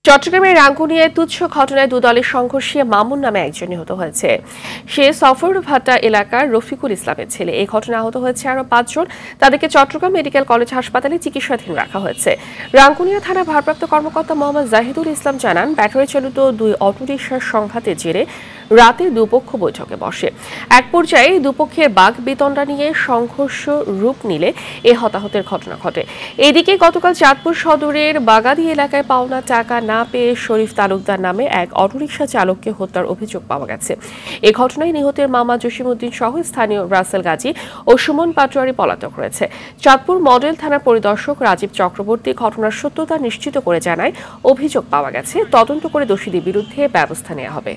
চট্টগ্রামের রাঙ্গুনিয়ায় তুচ্ছ ঘটনায় দুদলের সংঘর্ষে মামুন নামে একজন নিহত হয়েছে। সে সফরভাটা এলাকার রফিকুল ইসলামের ছেলে। এই ঘটনায় আহত হয়েছে আরো 5 জন। তাদেরকে চট্টগ্রাম মেডিকেল কলেজ হাসপাতালে চিকিৎসাধীন রাখা হয়েছে। রাঙ্গুনিয়া থানা ভারপ্রাপ্ত কর্মকর্তা মোহাম্মদ জাহিদুল ইসলাম জানান, ব্যাটারি চালিত 2 অটোরিকশার সংঘাতের জেরে রাতে দুপক্ষ বৈঠকে বসে। এক পর্যায়ে দুপক্ষের বাগবিতণ্ডা নিয়ে সংঘর্ষ রূপ নিলে এ হতাহতের ঘটনা ঘটে। এদিকে গতকাল চাঁদপুর সদরের বাগাদি এলাকায় পাওনা টাকা না পেয়ে শরীফ তালুকদার নামে এক অটোরিকশা চালককে হত্যার অভিযোগ পাওয়া গেছে। এ ঘটনায় নিহতের মামা জসিমউদ্দিন সহ স্থানীয় রাসেল গাজী ও সুমন পাটোয়ারি পলাতক রয়েছে। চাঁদপুর মডেল থানার পরিদর্শক রাজীব চক্রবর্তী ঘটনার সত্যতা নিশ্চিত করে জানায়, অভিযোগ পাওয়া গেছে, তদন্ত করে দোষীদের বিরুদ্ধে ব্যবস্থা নেওয়া হবে।